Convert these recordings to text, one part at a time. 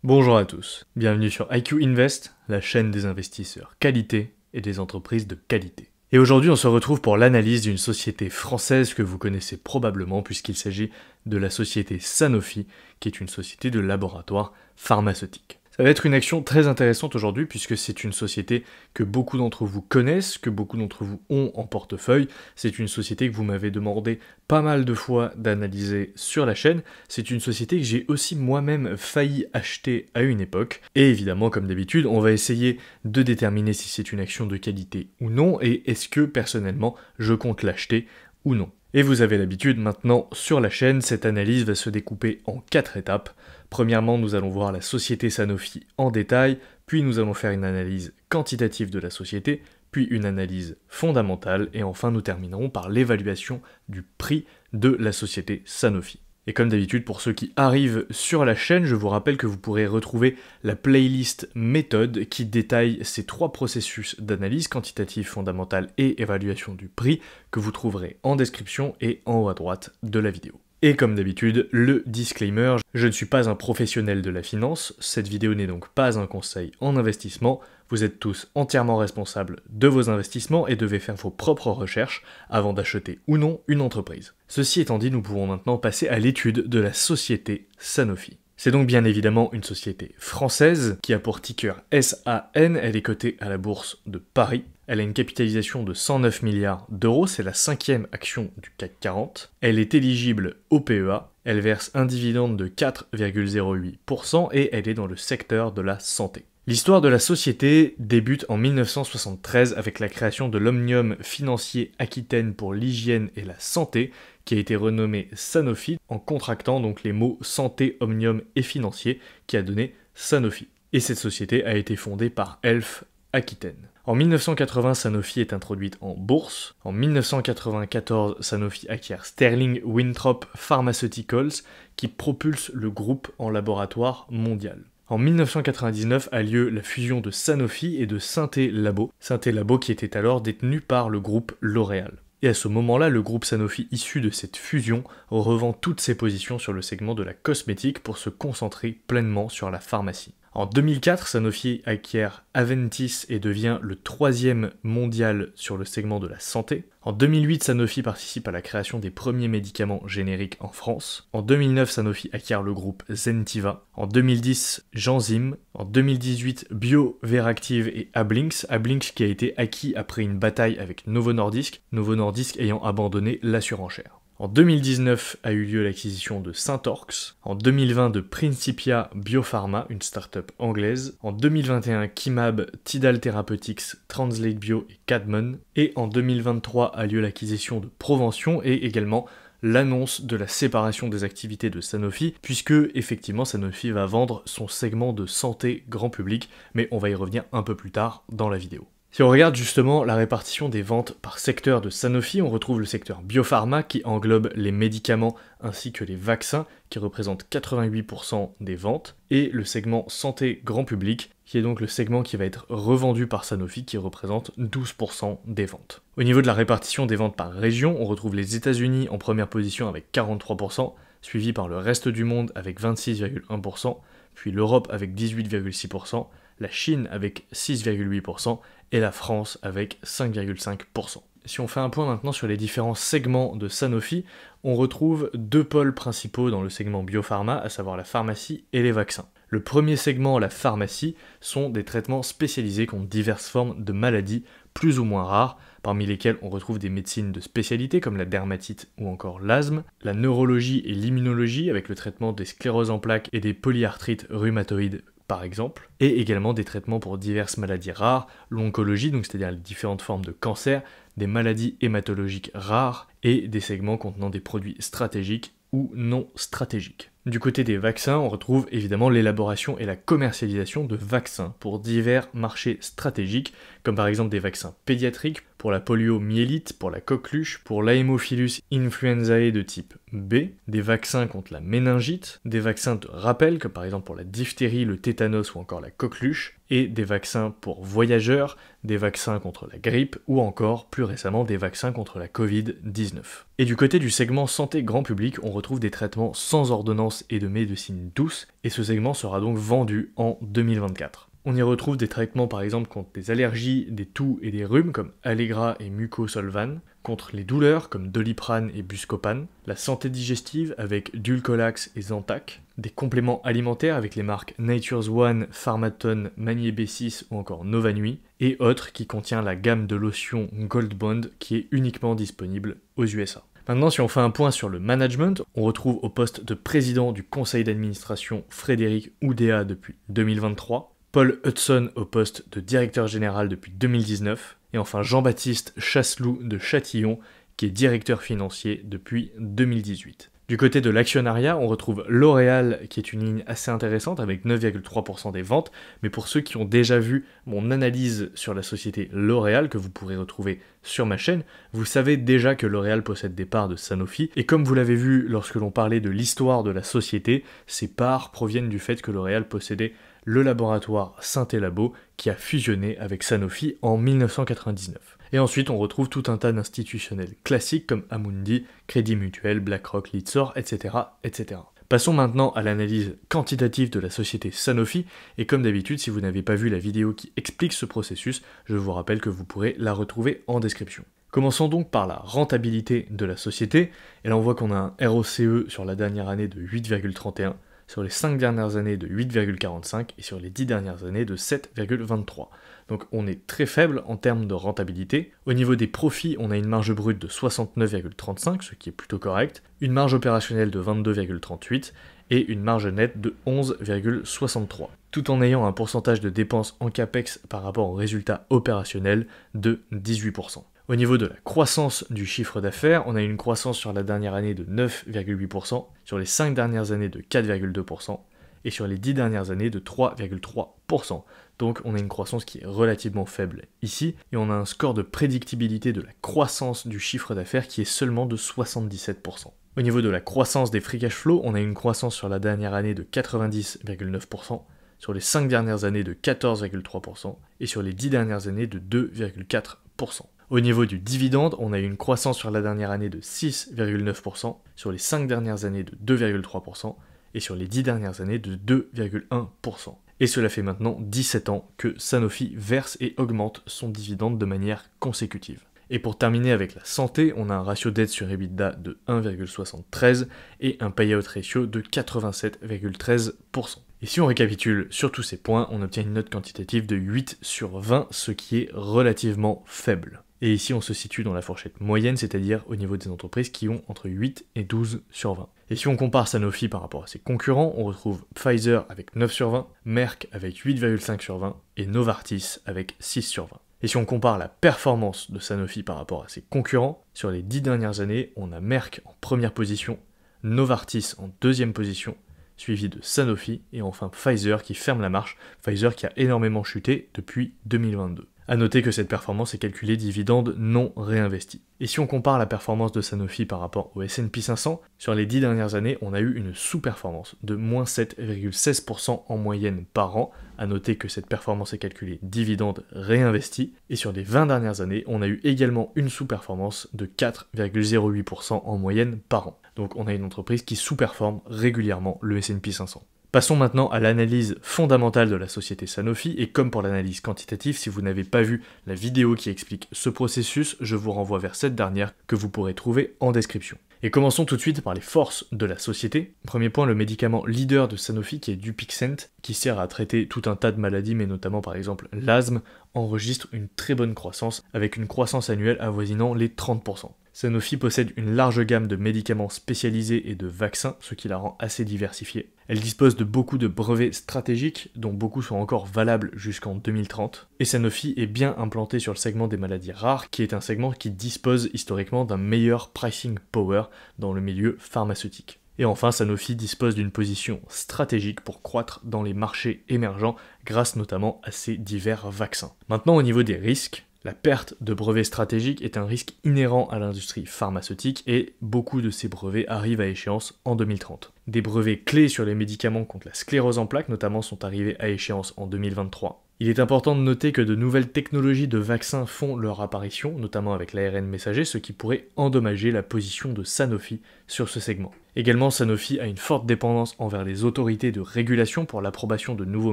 Bonjour à tous, bienvenue sur IQ Invest, la chaîne des investisseurs qualité et des entreprises de qualité. Et aujourd'hui on se retrouve pour l'analyse d'une société française que vous connaissez probablement puisqu'il s'agit de la société Sanofi, qui est une société de laboratoire pharmaceutique. Ça va être une action très intéressante aujourd'hui puisque c'est une société que beaucoup d'entre vous connaissent, que beaucoup d'entre vous ont en portefeuille. C'est une société que vous m'avez demandé pas mal de fois d'analyser sur la chaîne. C'est une société que j'ai aussi moi-même failli acheter à une époque. Et évidemment, comme d'habitude, on va essayer de déterminer si c'est une action de qualité ou non et est-ce que personnellement je compte l'acheter ou non. Et vous avez l'habitude maintenant sur la chaîne, cette analyse va se découper en 4 étapes. Premièrement, nous allons voir la société Sanofi en détail, puis nous allons faire une analyse quantitative de la société, puis une analyse fondamentale, et enfin nous terminerons par l'évaluation du prix de la société Sanofi. Et comme d'habitude, pour ceux qui arrivent sur la chaîne, je vous rappelle que vous pourrez retrouver la playlist méthode qui détaille ces 3 processus d'analyse quantitative, fondamentale et évaluation du prix que vous trouverez en description et en haut à droite de la vidéo. Et comme d'habitude, le disclaimer, je ne suis pas un professionnel de la finance, cette vidéo n'est donc pas un conseil en investissement, vous êtes tous entièrement responsables de vos investissements et devez faire vos propres recherches avant d'acheter ou non une entreprise. Ceci étant dit, nous pouvons maintenant passer à l'étude de la société Sanofi. C'est donc bien évidemment une société française qui a pour ticker SAN, elle est cotée à la bourse de Paris. Elle a une capitalisation de 109 milliards d'euros, c'est la 5e action du CAC 40. Elle est éligible au PEA, elle verse un dividende de 4,08% et elle est dans le secteur de la santé. L'histoire de la société débute en 1973 avec la création de l'Omnium Financier Aquitaine pour l'hygiène et la santé, qui a été renommé Sanofi en contractant donc les mots santé, omnium et financier, qui a donné Sanofi. Et cette société a été fondée par Elf Aquitaine. En 1980, Sanofi est introduite en bourse. En 1994, Sanofi acquiert Sterling Winthrop Pharmaceuticals, qui propulse le groupe en laboratoire mondial. En 1999 a lieu la fusion de Sanofi et de Synthé Labo. Synthé Labo qui était alors détenu par le groupe L'Oréal. Et à ce moment-là, le groupe Sanofi issu de cette fusion revend toutes ses positions sur le segment de la cosmétique pour se concentrer pleinement sur la pharmacie. En 2004, Sanofi acquiert Aventis et devient le 3e mondial sur le segment de la santé. En 2008, Sanofi participe à la création des premiers médicaments génériques en France. En 2009, Sanofi acquiert le groupe Zentiva. En 2010, Genzym. En 2018, BioVeractive et Ablinx. Ablinx qui a été acquis après une bataille avec Novo Nordisk. Novo Nordisk ayant abandonné la surenchère. En 2019 a eu lieu l'acquisition de Syntorx, en 2020 de Principia Biopharma, une start-up anglaise, en 2021 Kymab, Tidal Therapeutics, Translate Bio et Cadmon, et en 2023 a lieu l'acquisition de Provention et également l'annonce de la séparation des activités de Sanofi, puisque effectivement Sanofi va vendre son segment de santé grand public, mais on va y revenir un peu plus tard dans la vidéo. Si on regarde justement la répartition des ventes par secteur de Sanofi, on retrouve le secteur biopharma qui englobe les médicaments ainsi que les vaccins qui représentent 88% des ventes, et le segment santé grand public qui est donc le segment qui va être revendu par Sanofi qui représente 12% des ventes. Au niveau de la répartition des ventes par région, on retrouve les États-Unis en première position avec 43%, suivi par le reste du monde avec 26,1%, puis l'Europe avec 18,6%, la Chine avec 6,8% et la France avec 5,5%. Si on fait un point maintenant sur les différents segments de Sanofi, on retrouve 2 pôles principaux dans le segment biopharma, à savoir la pharmacie et les vaccins. Le premier segment, la pharmacie, sont des traitements spécialisés contre diverses formes de maladies plus ou moins rares, parmi lesquelles on retrouve des médecines de spécialité comme la dermatite ou encore l'asthme, la neurologie et l'immunologie avec le traitement des scléroses en plaques et des polyarthrites rhumatoïdes par exemple, et également des traitements pour diverses maladies rares, l'oncologie, donc c'est-à-dire les différentes formes de cancer, des maladies hématologiques rares, et des segments contenant des produits stratégiques ou non stratégiques. Du côté des vaccins, on retrouve évidemment l'élaboration et la commercialisation de vaccins pour divers marchés stratégiques, comme par exemple des vaccins pédiatriques pour la poliomyélite, pour la coqueluche, pour l'Haemophilus influenzae de type B, des vaccins contre la méningite, des vaccins de rappel, comme par exemple pour la diphtérie, le tétanos ou encore la coqueluche, et des vaccins pour voyageurs, des vaccins contre la grippe, ou encore, plus récemment, des vaccins contre la Covid-19. Et du côté du segment santé grand public, on retrouve des traitements sans ordonnance et de médecine douce, et ce segment sera donc vendu en 2024. On y retrouve des traitements par exemple contre des allergies, des toux et des rhumes comme Allegra et Mucosolvan, contre les douleurs comme Doliprane et Buscopan, la santé digestive avec Dulcolax et Zantac, des compléments alimentaires avec les marques Nature's One, Pharmatone, Magnier B6 ou encore Novanui, et autres qui contient la gamme de lotions Gold Bond qui est uniquement disponible aux USA. Maintenant, si on fait un point sur le management, on retrouve au poste de président du conseil d'administration Frédéric Oudéa depuis 2023, Paul Hudson au poste de directeur général depuis 2019, et enfin Jean-Baptiste Chasseloup de Châtillon, qui est directeur financier depuis 2018. Du côté de l'actionnariat, on retrouve L'Oréal, qui est une ligne assez intéressante avec 9,3% des ventes, mais pour ceux qui ont déjà vu mon analyse sur la société L'Oréal, que vous pourrez retrouver sur ma chaîne, vous savez déjà que L'Oréal possède des parts de Sanofi, et comme vous l'avez vu lorsque l'on parlait de l'histoire de la société, ces parts proviennent du fait que L'Oréal possédait le laboratoire Synthélabo qui a fusionné avec Sanofi en 1999. Et ensuite, on retrouve tout un tas d'institutionnels classiques comme Amundi, Crédit Mutuel, BlackRock, Lyxor, etc., etc. Passons maintenant à l'analyse quantitative de la société Sanofi, et comme d'habitude, si vous n'avez pas vu la vidéo qui explique ce processus, je vous rappelle que vous pourrez la retrouver en description. Commençons donc par la rentabilité de la société, et là on voit qu'on a un ROCE sur la dernière année de 8,31, sur les 5 dernières années de 8,45 et sur les 10 dernières années de 7,23. Donc on est très faible en termes de rentabilité. Au niveau des profits, on a une marge brute de 69,35, ce qui est plutôt correct, une marge opérationnelle de 22,38 et une marge nette de 11,63, tout en ayant un pourcentage de dépenses en CAPEX par rapport au résultat opérationnel de 18%. Au niveau de la croissance du chiffre d'affaires, on a une croissance sur la dernière année de 9,8%, sur les 5 dernières années de 4,2% et sur les 10 dernières années de 3,3%. Donc on a une croissance qui est relativement faible ici, et on a un score de prédictibilité de la croissance du chiffre d'affaires qui est seulement de 77%. Au niveau de la croissance des free cash flow, on a une croissance sur la dernière année de 90,9%, sur les 5 dernières années de 14,3% et sur les 10 dernières années de 2,4%. Au niveau du dividende, on a eu une croissance sur la dernière année de 6,9%, sur les 5 dernières années de 2,3% et sur les 10 dernières années de 2,1%. Et cela fait maintenant 17 ans que Sanofi verse et augmente son dividende de manière consécutive. Et pour terminer avec la santé, on a un ratio dette sur EBITDA de 1,73 et un payout ratio de 87,13%. Et si on récapitule sur tous ces points, on obtient une note quantitative de 8 sur 20, ce qui est relativement faible. Et ici on se situe dans la fourchette moyenne, c'est-à-dire au niveau des entreprises qui ont entre 8 et 12 sur 20. Et si on compare Sanofi par rapport à ses concurrents, on retrouve Pfizer avec 9 sur 20, Merck avec 8,5 sur 20 et Novartis avec 6 sur 20. Et si on compare la performance de Sanofi par rapport à ses concurrents, sur les 10 dernières années, on a Merck en première position, Novartis en deuxième position, suivi de Sanofi et enfin Pfizer qui ferme la marche, Pfizer qui a énormément chuté depuis 2022. A noter que cette performance est calculée dividende non réinvesti. Et si on compare la performance de Sanofi par rapport au S&P 500, sur les 10 dernières années, on a eu une sous-performance de moins 7,16% en moyenne par an. A noter que cette performance est calculée dividende réinvesti. Et sur les 20 dernières années, on a eu également une sous-performance de 4,08% en moyenne par an. Donc on a une entreprise qui sous-performe régulièrement le S&P 500. Passons maintenant à l'analyse fondamentale de la société Sanofi, et comme pour l'analyse quantitative, si vous n'avez pas vu la vidéo qui explique ce processus, je vous renvoie vers cette dernière que vous pourrez trouver en description. Et commençons tout de suite par les forces de la société. Premier point, le médicament leader de Sanofi qui est Dupixent, qui sert à traiter tout un tas de maladies, mais notamment par exemple l'asthme, enregistre une très bonne croissance, avec une croissance annuelle avoisinant les 30%. Sanofi possède une large gamme de médicaments spécialisés et de vaccins, ce qui la rend assez diversifiée. Elle dispose de beaucoup de brevets stratégiques, dont beaucoup sont encore valables jusqu'en 2030. Et Sanofi est bien implanté sur le segment des maladies rares, qui est un segment qui dispose historiquement d'un meilleur pricing power dans le milieu pharmaceutique. Et enfin, Sanofi dispose d'une position stratégique pour croître dans les marchés émergents, grâce notamment à ses divers vaccins. Maintenant, au niveau des risques, La perte de brevets stratégiques est un risque inhérent à l'industrie pharmaceutique et beaucoup de ces brevets arrivent à échéance en 2030. Des brevets clés sur les médicaments contre la sclérose en plaques notamment sont arrivés à échéance en 2023. Il est important de noter que de nouvelles technologies de vaccins font leur apparition, notamment avec l'ARN messager, ce qui pourrait endommager la position de Sanofi sur ce segment. Également, Sanofi a une forte dépendance envers les autorités de régulation pour l'approbation de nouveaux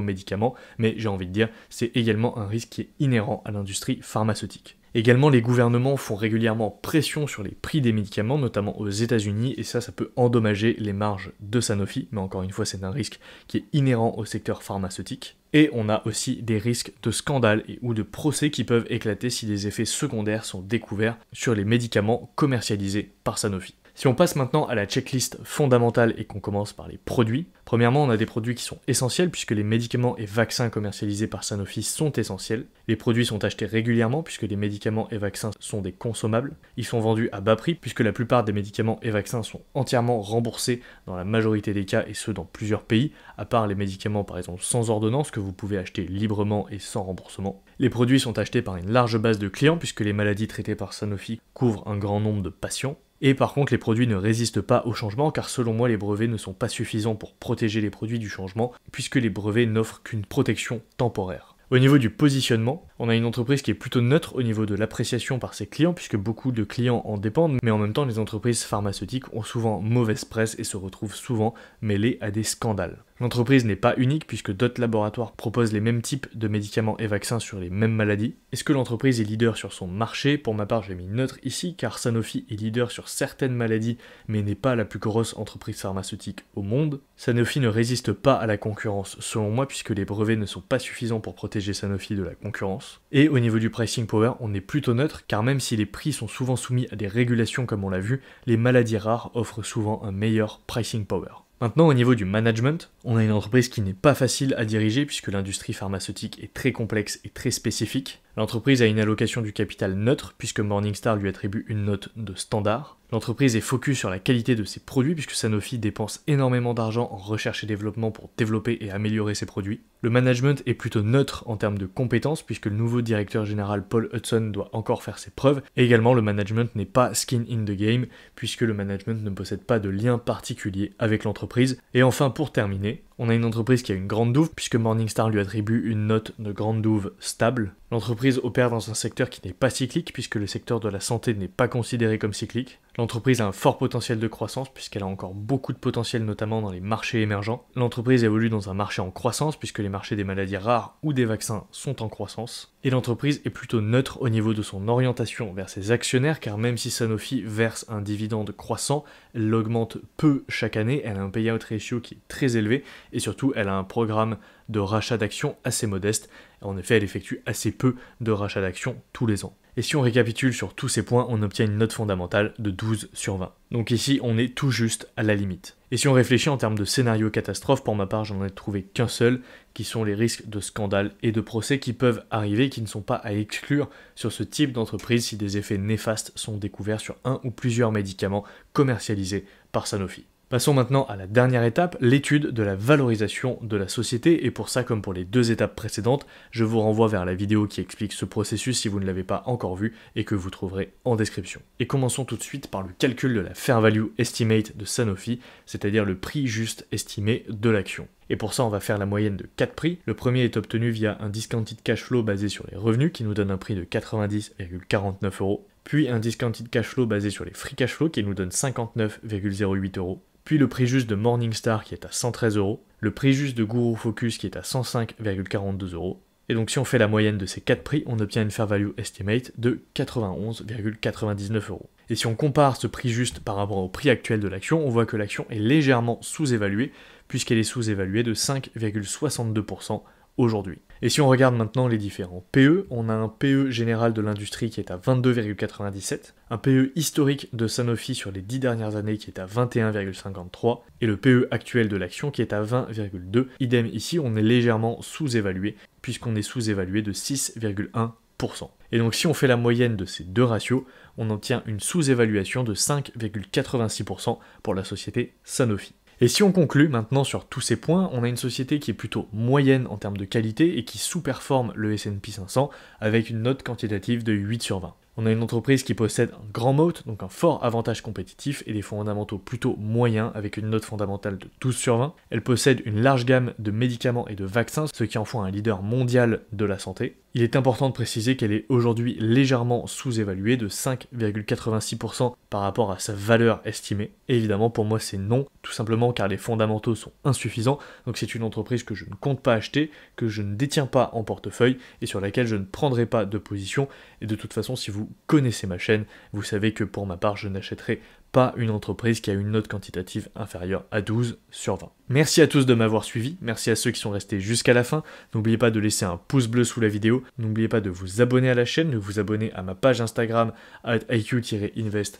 médicaments, mais j'ai envie de dire, c'est également un risque qui est inhérent à l'industrie pharmaceutique. Également, les gouvernements font régulièrement pression sur les prix des médicaments, notamment aux États-Unis, et ça peut endommager les marges de Sanofi, mais encore une fois, c'est un risque qui est inhérent au secteur pharmaceutique. Et on a aussi des risques de scandales ou de procès qui peuvent éclater si des effets secondaires sont découverts sur les médicaments commercialisés par Sanofi. Si on passe maintenant à la checklist fondamentale et qu'on commence par les produits, premièrement on a des produits qui sont essentiels puisque les médicaments et vaccins commercialisés par Sanofi sont essentiels. Les produits sont achetés régulièrement puisque les médicaments et vaccins sont des consommables. Ils sont vendus à bas prix puisque la plupart des médicaments et vaccins sont entièrement remboursés dans la majorité des cas et ce dans plusieurs pays, à part les médicaments par exemple sans ordonnance que vous pouvez acheter librement et sans remboursement. Les produits sont achetés par une large base de clients puisque les maladies traitées par Sanofi couvrent un grand nombre de patients. Et par contre, les produits ne résistent pas au changement car selon moi, les brevets ne sont pas suffisants pour protéger les produits du changement puisque les brevets n'offrent qu'une protection temporaire. Au niveau du positionnement, on a une entreprise qui est plutôt neutre au niveau de l'appréciation par ses clients puisque beaucoup de clients en dépendent, mais en même temps les entreprises pharmaceutiques ont souvent mauvaise presse et se retrouvent souvent mêlées à des scandales. L'entreprise n'est pas unique puisque d'autres laboratoires proposent les mêmes types de médicaments et vaccins sur les mêmes maladies. Est-ce que l'entreprise est leader sur son marché? Pour ma part, j'ai mis neutre ici car Sanofi est leader sur certaines maladies mais n'est pas la plus grosse entreprise pharmaceutique au monde. Sanofi ne résiste pas à la concurrence selon moi puisque les brevets ne sont pas suffisants pour protéger Sanofi de la concurrence. Et au niveau du pricing power, on est plutôt neutre car même si les prix sont souvent soumis à des régulations comme on l'a vu, les maladies rares offrent souvent un meilleur pricing power. Maintenant, au niveau du management, on a une entreprise qui n'est pas facile à diriger puisque l'industrie pharmaceutique est très complexe et très spécifique. L'entreprise a une allocation du capital neutre puisque Morningstar lui attribue une note de standard. L'entreprise est focus sur la qualité de ses produits puisque Sanofi dépense énormément d'argent en recherche et développement pour développer et améliorer ses produits. Le management est plutôt neutre en termes de compétences puisque le nouveau directeur général Paul Hudson doit encore faire ses preuves. Et également, le management n'est pas skin in the game puisque le management ne possède pas de lien particulier avec l'entreprise. Et enfin, pour terminer, on a une entreprise qui a une grande douve puisque Morningstar lui attribue une note de grande douve stable. L'entreprise opère dans un secteur qui n'est pas cyclique puisque le secteur de la santé n'est pas considéré comme cyclique. L'entreprise a un fort potentiel de croissance puisqu'elle a encore beaucoup de potentiel notamment dans les marchés émergents. L'entreprise évolue dans un marché en croissance puisque les marchés des maladies rares ou des vaccins sont en croissance. Et l'entreprise est plutôt neutre au niveau de son orientation vers ses actionnaires car même si Sanofi verse un dividende croissant, elle l'augmente peu chaque année, elle a un payout ratio qui est très élevé et surtout elle a un programme de rachat d'actions assez modeste. En effet, elle effectue assez peu de rachats d'actions tous les ans. Et si on récapitule sur tous ces points, on obtient une note fondamentale de 12 sur 20. Donc ici, on est tout juste à la limite. Et si on réfléchit en termes de scénario catastrophe, pour ma part, j'en ai trouvé qu'un seul, qui sont les risques de scandale et de procès qui peuvent arriver, qui ne sont pas à exclure sur ce type d'entreprise si des effets néfastes sont découverts sur un ou plusieurs médicaments commercialisés par Sanofi. Passons maintenant à la dernière étape, l'étude de la valorisation de la société, et pour ça, comme pour les deux étapes précédentes, je vous renvoie vers la vidéo qui explique ce processus si vous ne l'avez pas encore vu et que vous trouverez en description. Et commençons tout de suite par le calcul de la fair value estimate de Sanofi, c'est-à-dire le prix juste estimé de l'action. Et pour ça, on va faire la moyenne de 4 prix. Le premier est obtenu via un discounted cash flow basé sur les revenus qui nous donne un prix de 90,49 €, puis un discounted cash flow basé sur les free cash flow qui nous donne 59,08 €. Puis le prix juste de Morningstar qui est à 113 €, le prix juste de Guru Focus qui est à 105,42 €. Et donc si on fait la moyenne de ces 4 prix, on obtient une fair value estimate de 91,99 €. Et si on compare ce prix juste par rapport au prix actuel de l'action, on voit que l'action est légèrement sous-évaluée, puisqu'elle est sous-évaluée de 5,62% aujourd'hui. Et si on regarde maintenant les différents PE, on a un PE général de l'industrie qui est à 22,97, un PE historique de Sanofi sur les 10 dernières années qui est à 21,53, et le PE actuel de l'action qui est à 20,2. Idem ici, on est légèrement sous-évalué, puisqu'on est sous-évalué de 6,1%. Et donc si on fait la moyenne de ces deux ratios, on obtient une sous-évaluation de 5,86% pour la société Sanofi. Et si on conclut maintenant sur tous ces points, on a une société qui est plutôt moyenne en termes de qualité et qui sous-performe le S&P 500 avec une note quantitative de 8 sur 20. On a une entreprise qui possède un grand moat, donc un fort avantage compétitif et des fondamentaux plutôt moyens avec une note fondamentale de 12 sur 20. Elle possède une large gamme de médicaments et de vaccins, ce qui en font un leader mondial de la santé. Il est important de préciser qu'elle est aujourd'hui légèrement sous-évaluée de 5,86% par rapport à sa valeur estimée. Et évidemment pour moi c'est non, tout simplement car les fondamentaux sont insuffisants, donc c'est une entreprise que je ne compte pas acheter, que je ne détiens pas en portefeuille et sur laquelle je ne prendrai pas de position. Et de toute façon si vous connaissez ma chaîne, vous savez que pour ma part je n'achèterai pas une entreprise qui a une note quantitative inférieure à 12 sur 20. Merci à tous de m'avoir suivi, merci à ceux qui sont restés jusqu'à la fin. N'oubliez pas de laisser un pouce bleu sous la vidéo, n'oubliez pas de vous abonner à la chaîne, de vous abonner à ma page Instagram @iq-invest.fr.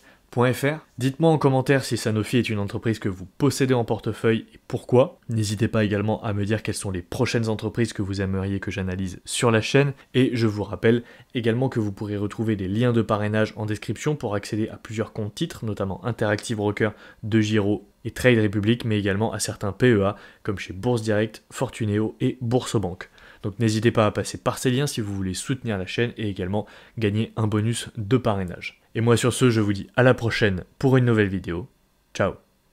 Dites-moi en commentaire si Sanofi est une entreprise que vous possédez en portefeuille et pourquoi. N'hésitez pas également à me dire quelles sont les prochaines entreprises que vous aimeriez que j'analyse sur la chaîne. Et je vous rappelle également que vous pourrez retrouver des liens de parrainage en description pour accéder à plusieurs comptes titres, notamment Interactive Brokers, DeGiro et Trade Republic, mais également à certains PEA comme chez Bourse Direct, Fortuneo et Boursobank. Donc n'hésitez pas à passer par ces liens si vous voulez soutenir la chaîne et également gagner un bonus de parrainage. Et moi sur ce, je vous dis à la prochaine pour une nouvelle vidéo. Ciao.